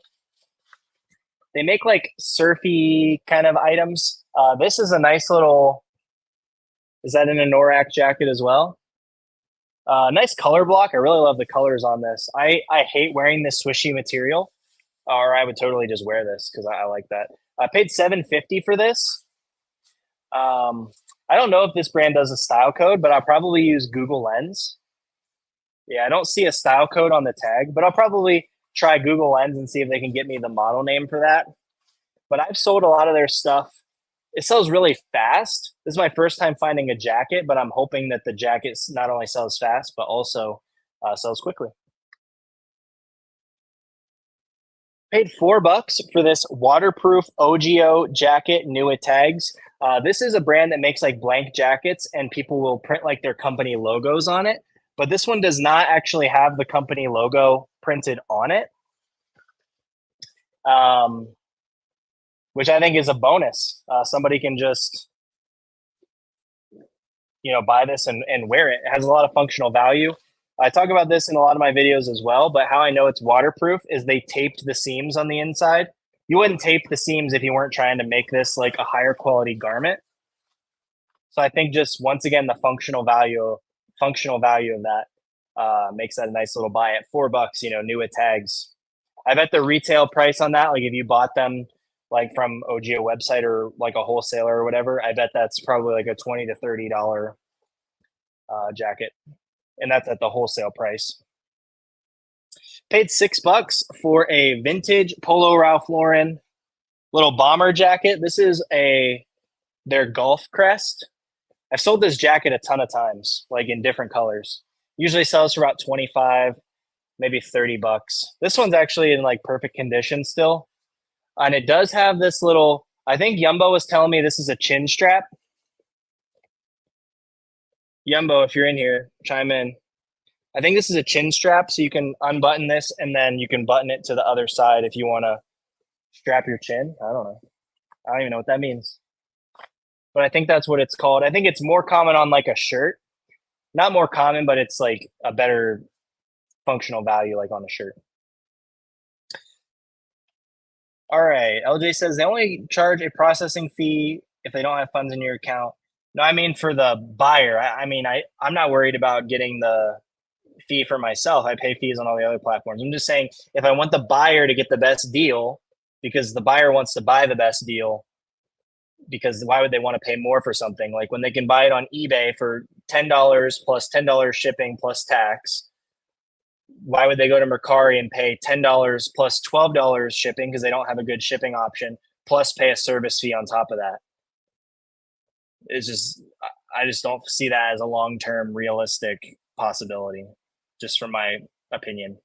They make like surfy kind of items. This is a nice little, is that an Anorak jacket as well? Nice color block. I really love the colors on this. I hate wearing this swishy material, or I would totally just wear this because I like that. I paid $7.50 for this. I don't know if this brand does a style code, but I'll probably use Google Lens. Yeah, I don't see a style code on the tag, but I'll probably try Google Lens and see if they can get me the model name for that. But I've sold a lot of their stuff. It sells really fast. This is my first time finding a jacket, but I'm hoping that the jacket not only sells fast, but also sells quickly. Paid $4 for this waterproof OGO jacket, new with tags. This is a brand that makes like blank jackets and people will print like their company logos on it. But this one does not actually have the company logo printed on it, which I think is a bonus. Somebody can just, buy this and wear it. It has a lot of functional value. I talk about this in a lot of my videos as well, but how I know it's waterproof is they taped the seams on the inside. You wouldn't tape the seams if you weren't trying to make this like a higher quality garment. So I think just once again, the functional value of that makes that a nice little buy at $4, new with tags. I bet the retail price on that, like if you bought them like from OGO website or like a wholesaler or whatever, I bet that's probably like a $20 to $30 jacket. And that's at the wholesale price. Paid $6 for a vintage Polo Ralph Lauren little bomber jacket. This is their golf crest. I've sold this jacket a ton of times, like in different colors. Usually sells for about 25, maybe $30. This one's actually in like perfect condition still. And it does have this little, I think Yumbo was telling me this is a chin strap. Yumbo, if you're in here, chime in. I think this is a chin strap, so you can unbutton this and then you can button it to the other side if you want to strap your chin. I don't know. I don't even know what that means. But I think that's what it's called. I think it's more common on like a shirt. Not more common, but it's like a better functional value like on a shirt. All right. LJ says they only charge a processing fee if they don't have funds in your account. No, I mean for the buyer. I'm not worried about getting the fee for myself. I pay fees on all the other platforms. I'm just saying if I want the buyer to get the best deal, because the buyer wants to buy the best deal, because why would they want to pay more for something? Like when they can buy it on eBay for $10 plus $10 shipping plus tax, why would they go to Mercari and pay $10 plus $12 shipping because they don't have a good shipping option, plus pay a service fee on top of that? It's just, I just don't see that as a long-term realistic possibility, just from my opinion.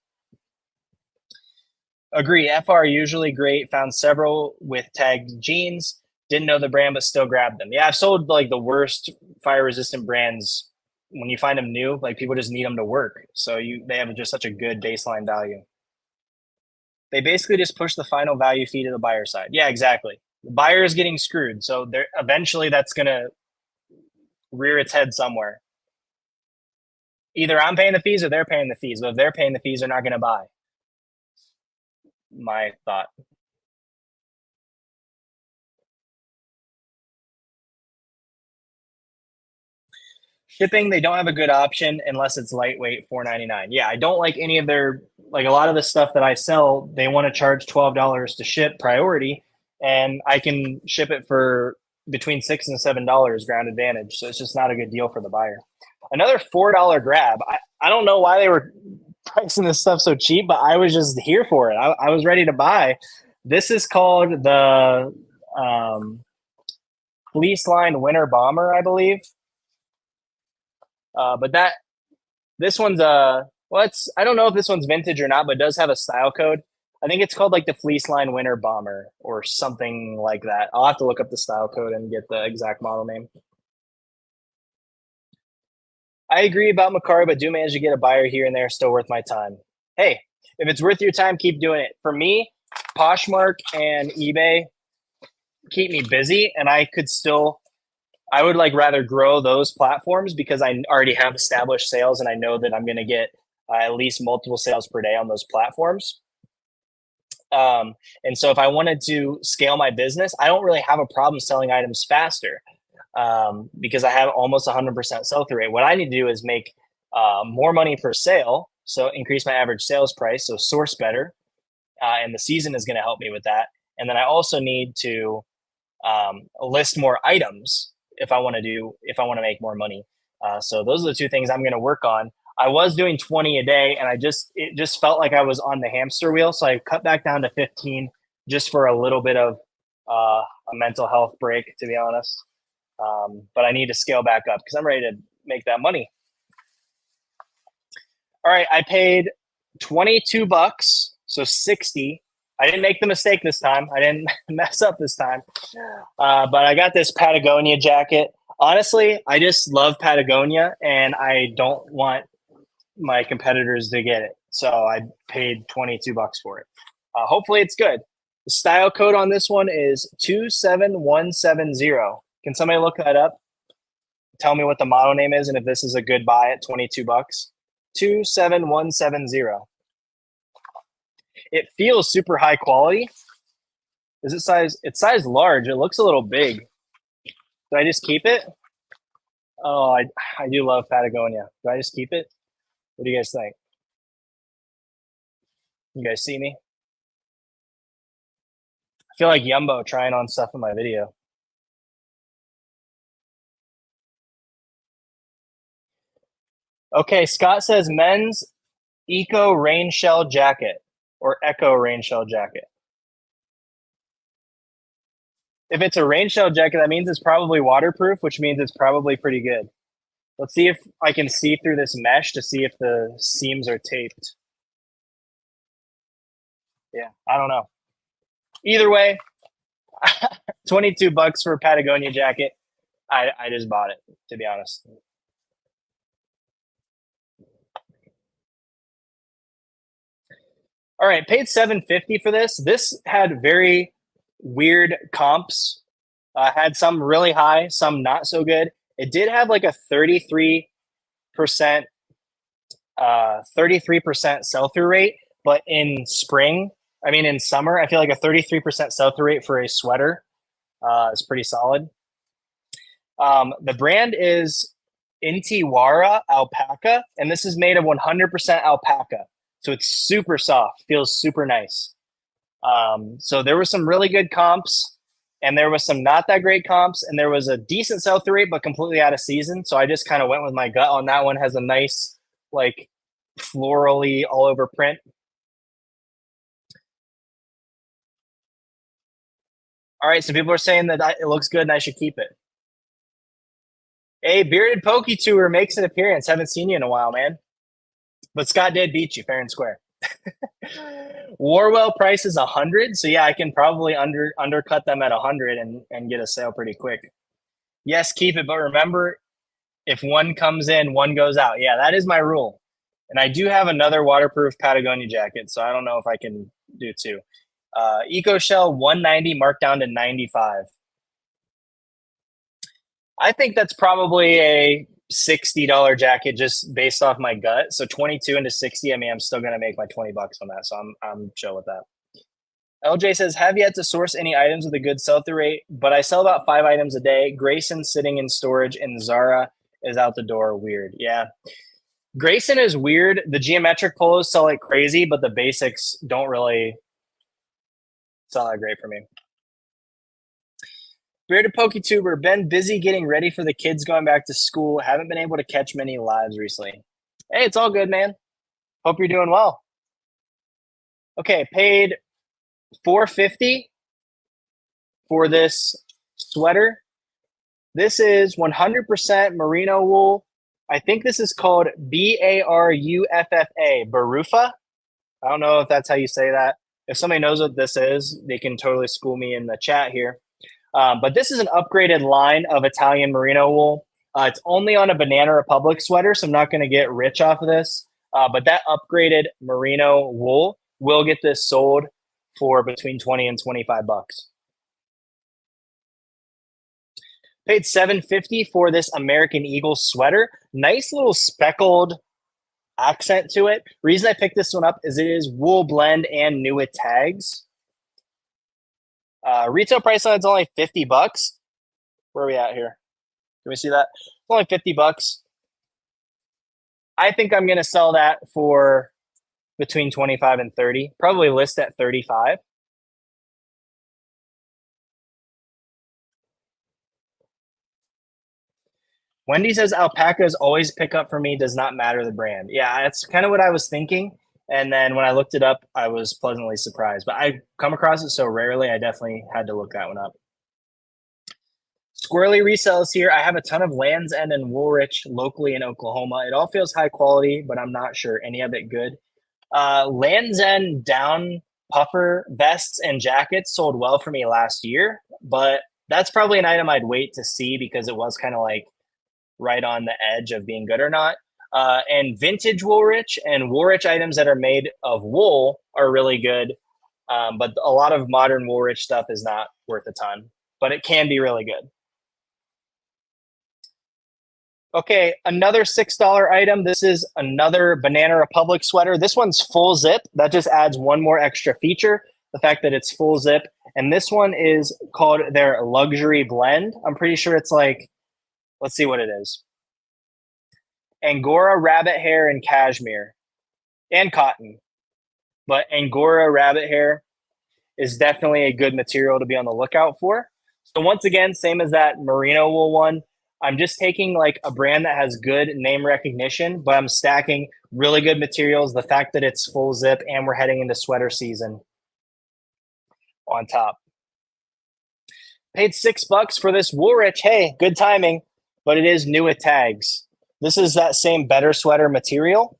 Agree. FR usually great. Found several with tagged jeans. Didn't know the brand, but still grabbed them. Yeah, I've sold like the worst fire resistant brands. When you find them new, like people just need them to work. So they have just such a good baseline value. They basically just push the final value fee to the buyer side. Yeah, exactly. The buyer is getting screwed. So they're eventually that's gonna rear its head somewhere. Either I'm paying the fees or they're paying the fees. But if they're paying the fees, they're not gonna buy. My thought. Shipping, they don't have a good option unless it's lightweight, $4.99. Yeah, I don't like any of their, like a lot of the stuff that I sell, they want to charge $12 to ship priority, and I can ship it for between $6 and $7 ground advantage. So it's just not a good deal for the buyer. Another $4 grab. I don't know why they were pricing this stuff so cheap, but I was just here for it. I was ready to buy. This is called the Fleece Line Winter Bomber, I believe. But this one's well, I don't know if this one's vintage or not, but it does have a style code. I think it's called like the Fleece Line Winter Bomber or something like that. I'll have to look up the style code and get the exact model name. I agree about Macari, but do manage to get a buyer here and there. Still worth my time. Hey, if it's worth your time, keep doing it. For me, Poshmark and eBay keep me busy, and I would like rather grow those platforms because I already have established sales and I know that I'm going to get at least multiple sales per day on those platforms. And so if I wanted to scale my business, I don't really have a problem selling items faster because I have almost 100% sell through rate. What I need to do is make more money per sale, so increase my average sales price, so source better, and the season is going to help me with that. And then I also need to list more items if I want to make more money. So those are the two things I'm going to work on. I was doing 20 a day, and it just felt like I was on the hamster wheel. So I cut back down to 15 just for a little bit of a mental health break, to be honest. But I need to scale back up because I'm ready to make that money. All right, I paid $22, so 60. I didn't make the mistake this time. I didn't mess up this time. But I got this Patagonia jacket. Honestly, I just love Patagonia, and I don't want my competitors to get it. So I paid $22 for it. Hopefully it's good. The style code on this one is 27170. Can somebody look that up? Tell me what the model name is and if this is a good buy at $22. 27170. It feels super high quality. Is it size? It's size large. It looks a little big. Do I just keep it? Oh, I do love Patagonia. Do I just keep it? What do you guys think? You guys see me? I feel like Yumbo trying on stuff in my video. Okay, Scott says men's eco rain shell jacket or echo rain shell jacket. If it's a rain shell jacket, that means it's probably waterproof, which means it's probably pretty good. Let's see if I can see through this mesh to see if the seams are taped. Yeah, I don't know. Either way, $22 for a Patagonia jacket. I just bought it, to be honest. All right, paid $750 for this. This had very weird comps. Had some really high, some not so good. It did have like a 33% 33% sell-through rate, but in summer, I feel like a 33% sell-through rate for a sweater is pretty solid. The brand is Intiwara Alpaca, and this is made of 100% alpaca. So it's super soft, feels super nice. So there were some really good comps, and there was some not that great comps, and there was a decent sell-through rate, but completely out of season. So I just kind of went with my gut on that one. Has a nice, like, florally all over print. All right, so people are saying that it looks good and I should keep it. Hey, Bearded Pokey Tour makes an appearance. Haven't seen you in a while, man. But Scott did beat you fair and square. Warwell price is 100, so yeah, I can probably undercut them at 100 and get a sale pretty quick. Yes, keep it, but remember, if one comes in, one goes out. Yeah, that is my rule. And I do have another waterproof Patagonia jacket, so I don't know if I can do two. Eco Shell 190 marked down to 95. I think that's probably a $60 jacket just based off my gut. So 22 into 60. I mean, I'm still gonna make my 20 bucks on that. So I'm chill with that. LJ says, have yet to source any items with a good sell-through rate, but I sell about 5 items a day. Grayson sitting in storage and Zara is out the door. Weird. Yeah. Grayson is weird. The geometric polos sell like crazy, but the basics don't really sell that great for me. Bearded PokeTuber, been busy getting ready for the kids going back to school. Haven't been able to catch many lives recently. Hey, it's all good, man. Hope you're doing well. Okay, paid $450 for this sweater. This is 100% merino wool. I think this is called Baruffa, Barufa. I don't know if that's how you say that. If somebody knows what this is, they can totally school me in the chat here. But this is an upgraded line of Italian merino wool. It's only on a Banana Republic sweater, so I'm not going to get rich off of this. But that upgraded merino wool will get this sold for between 20 and 25 bucks. Paid $750 for this American Eagle sweater. Nice little speckled accent to it. Reason I picked this one up is it is wool blend and new with tags. Retail price on it's only 50 bucks. Where are we at here? Can we see that? It's only 50 bucks. I think I'm going to sell that for between 25 and 30. Probably list at 35. Wendy says alpacas always pick up for me, does not matter the brand. Yeah, that's kind of what I was thinking. And then when I looked it up, I was pleasantly surprised. But I come across it so rarely, I definitely had to look that one up. Squirrely resells here. I have a ton of Land's End and Woolrich locally in Oklahoma. It all feels high quality, but I'm not sure any of it good. Land's End down puffer vests and jackets sold well for me last year, but that's probably an item I'd wait to see because it was kind of like right on the edge of being good or not. And vintage Woolrich and Woolrich items that are made of wool are really good. But a lot of modern Woolrich stuff is not worth a ton, but it can be really good. Okay, another $6 item. This is another Banana Republic sweater. This one's full zip. That just adds one more extra feature, the fact that it's full zip. And this one is called their luxury blend. I'm pretty sure it's like, let's see what it is. Angora rabbit hair and cashmere and cotton. But Angora rabbit hair is definitely a good material to be on the lookout for. So once again, same as that merino wool one, I'm just taking like a brand that has good name recognition, but I'm stacking really good materials. The fact that it's full zip and we're heading into sweater season on top. Paid $6 for this Woolrich. Hey, good timing, but it is new with tags. This is that same better sweater material.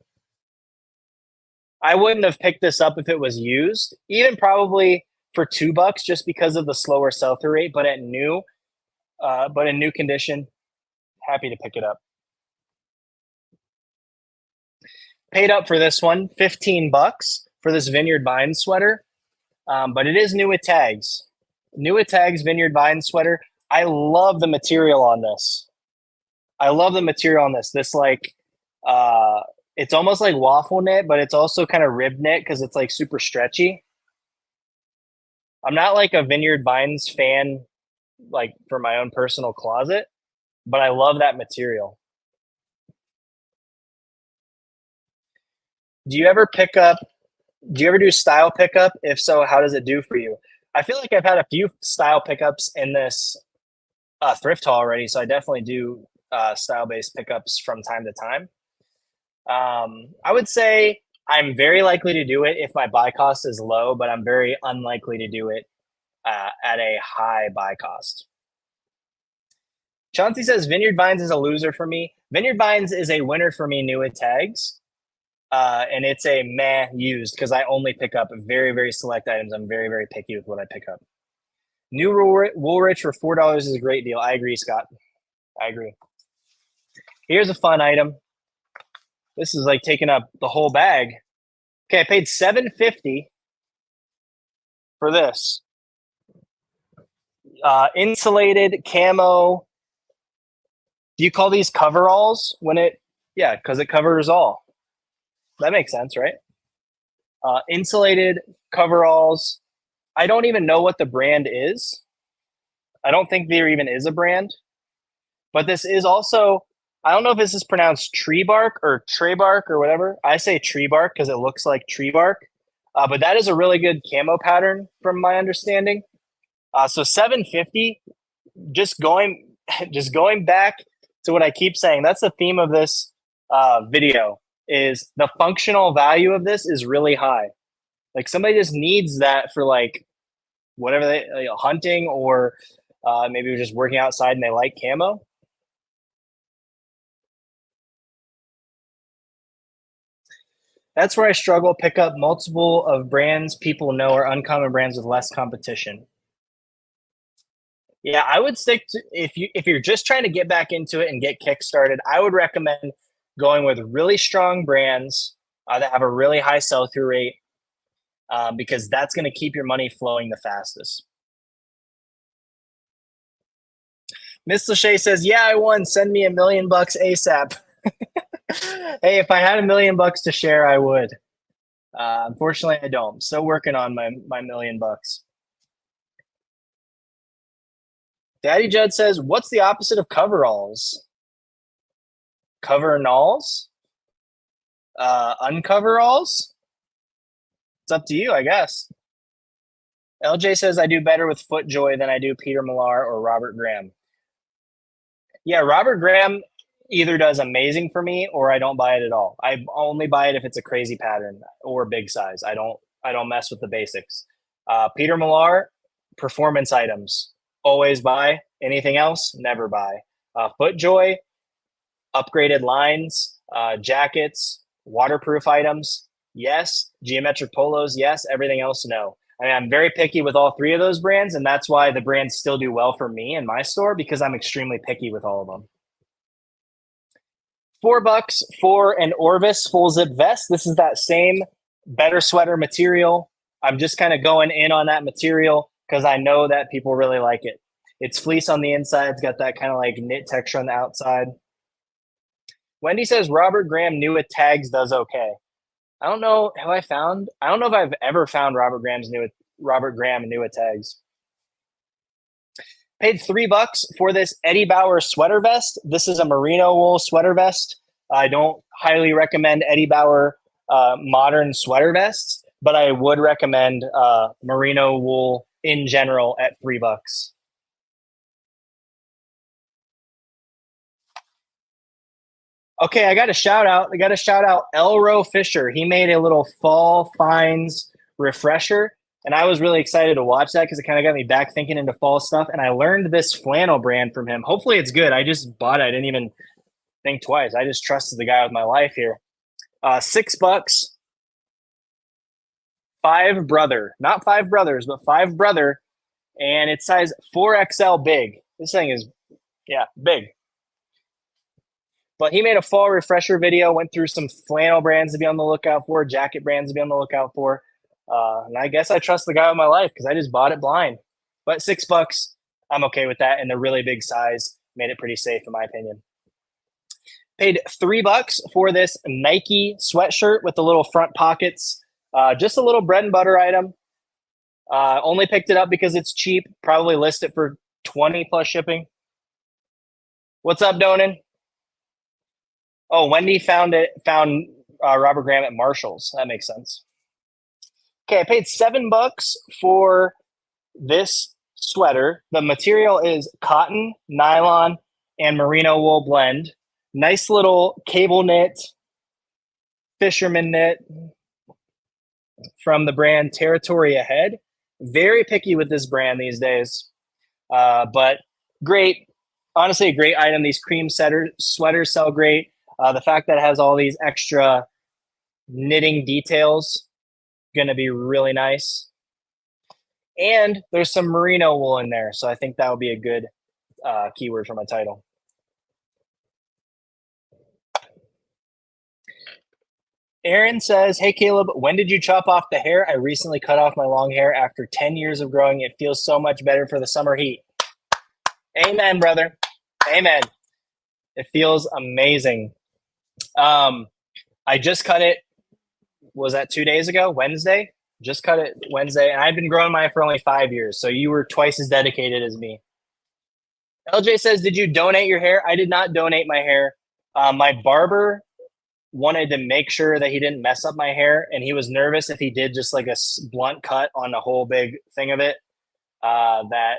I wouldn't have picked this up if it was used, even probably for $2 just because of the slower sell-through rate, but in new condition, happy to pick it up. Paid up for this one, $15 for this Vineyard Vines sweater, but it is new with tags. New with tags Vineyard Vines sweater. I love the material on this. This like, it's almost like waffle knit, but it's also kind of rib knit because it's like super stretchy. I'm not like a Vineyard Vines fan, like for my own personal closet, but I love that material. Do you ever do style pickup? If so, how does it do for you? I feel like I've had a few style pickups in this thrift haul already, so I definitely do style-based pickups from time to time. I would say I'm very likely to do it if my buy cost is low, but I'm very unlikely to do it at a high buy cost. Chauncey says Vineyard Vines is a loser for me. Vineyard Vines is a winner for me new with tags. And it's a meh used because I only pick up very, very select items. I'm very, very picky with what I pick up. New Woolrich for $4 is a great deal. I agree, Scott. I agree. Here's a fun item. This is like taking up the whole bag. Okay, I paid $7.50 for this. Insulated camo. Do you call these coveralls when it? Yeah, because it covers all. That makes sense, right? Insulated coveralls. I don't even know what the brand is. I don't think there even is a brand. But this is also, I don't know if this is pronounced tree bark or tree bark or whatever. I say tree bark because it looks like tree bark. But that is a really good camo pattern from my understanding. So $7.50, just going back to what I keep saying, that's the theme of this video, is the functional value of this is really high. Like somebody just needs that for like whatever they hunting or maybe just working outside and they like camo. That's where I struggle. Pick up multiple of brands people know are uncommon brands with less competition. Yeah, I would stick to if you're just trying to get back into it and get kickstarted, I would recommend going with really strong brands that have a really high sell-through rate because that's going to keep your money flowing the fastest. Miss Lachey says, "Yeah, I won. Send me $1 million ASAP." Hey, if I had $1 million to share, I would. Unfortunately, I don't. I'm still working on my $1 million. Daddy Judd says, "What's the opposite of coveralls? Coveralls? Uncoveralls? It's up to you, I guess." LJ says, "I do better with FootJoy than I do Peter Millar or Robert Graham." Yeah, Robert Graham either does amazing for me or I don't buy it at all. I only buy it if it's a crazy pattern or big size. I don't mess with the basics. Peter Millar, performance items, always buy. Anything else, never buy. FootJoy, upgraded lines, jackets, waterproof items, yes. Geometric polos, yes. Everything else, no. I mean, I'm very picky with all three of those brands, and that's why the brands still do well for me in my store because I'm extremely picky with all of them. $4 for an Orvis full zip vest. This is that same better sweater material. I'm just kind of going in on that material because I know that people really like it. It's fleece on the inside. It's got that kind of like knit texture on the outside. Wendy says Robert Graham new with tags does okay. I don't know. I don't know if I've ever found Robert Graham new with tags. Paid $3 for this Eddie Bauer sweater vest. This is a merino wool sweater vest. I don't highly recommend Eddie Bauer modern sweater vests, but I would recommend merino wool in general at $3. Okay, I got a shout out. Elro Fisher. He made a little fall finds refresher, and I was really excited to watch that because it kind of got me back thinking into fall stuff. And I learned this flannel brand from him. Hopefully, it's good. I just bought it. I didn't even think twice. I just trusted the guy with my life here. $6. Five brother, not five brothers, but five brother, and it's size 4XL big. This thing is, yeah, big. But he made a fall refresher video, went through some flannel brands to be on the lookout for, jacket brands to be on the lookout for. And I guess I trust the guy with my life because I just bought it blind. But $6, I'm okay with that. And the really big size made it pretty safe, in my opinion. Paid $3 for this Nike sweatshirt with the little front pockets. Just a little bread and butter item. Only picked it up because it's cheap. Probably list it for 20 plus shipping. What's up, Donan? Oh, Wendy found Robert Graham at Marshall's. That makes sense. Okay, I paid $7 for this sweater. The material is cotton, nylon, and merino wool blend. Nice little cable knit, fisherman knit from the brand Territory Ahead. Very picky with this brand these days, but great honestly a great item. These cream sweaters sell great. The fact that it has all these extra knitting details, going to be really nice. And there's some merino wool in there, so I think that would be a good keyword for my title. Aaron says, hey, Caleb, when did you chop off the hair? I recently cut off my long hair after 10 years of growing. It feels so much better for the summer heat. Amen, brother. Amen. It feels amazing. I just cut it. Was that 2 days ago? Wednesday? Just cut it Wednesday. And I've been growing mine for only 5 years. So you were twice as dedicated as me. LJ says, did you donate your hair? I did not donate my hair. My barber wanted to make sure that he didn't mess up my hair, and he was nervous if he did just like a blunt cut on the whole big thing of it, that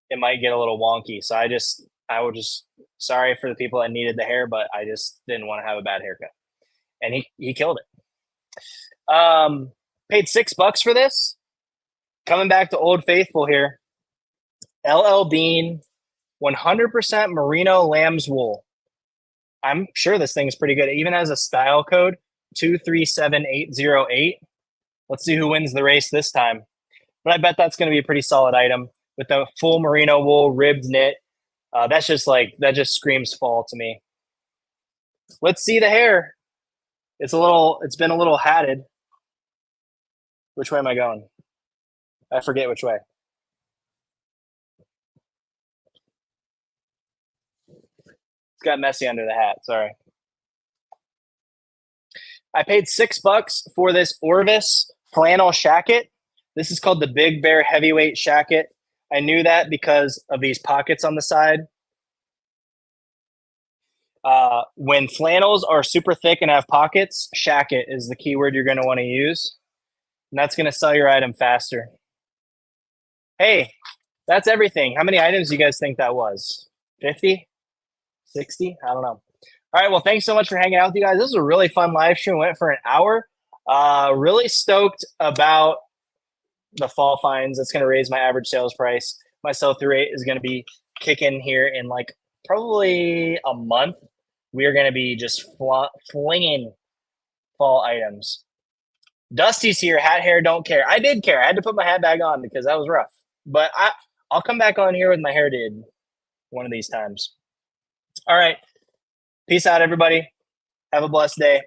it might get a little wonky. So I would just sorry for the people that needed the hair, but I just didn't want to have a bad haircut, and he killed it. Paid $6 for this. Coming back to Old Faithful here, LL Bean, 100% merino lamb's wool. I'm sure this thing is pretty good. It even has a style code, 237808. Let's see who wins the race this time. But I bet that's going to be a pretty solid item with the full merino wool ribbed knit. That just screams fall to me. Let's see the hair. It's been a little hatted. Which way am I going? I forget which way. It's got messy under the hat. Sorry. I paid $6 for this Orvis flannel shacket. This is called the Big Bear Heavyweight Shacket. I knew that because of these pockets on the side. When flannels are super thick and have pockets, shacket is the keyword you're going to want to use. And that's going to sell your item faster. Hey, that's everything. How many items do you guys think that was? 50? 60? I don't know. All right. Well, thanks so much for hanging out with you guys. This was a really fun live stream. Went for an hour. Really stoked about the fall finds. That's going to raise my average sales price. My sell-through rate is going to be kicking here in like probably a month. We are going to be just flinging fall items. Dusty's here. Hat, hair, don't care. I did care. I had to put my hat back on because that was rough. But I'll come back on here with my hair did one of these times. All right. Peace out, everybody. Have a blessed day.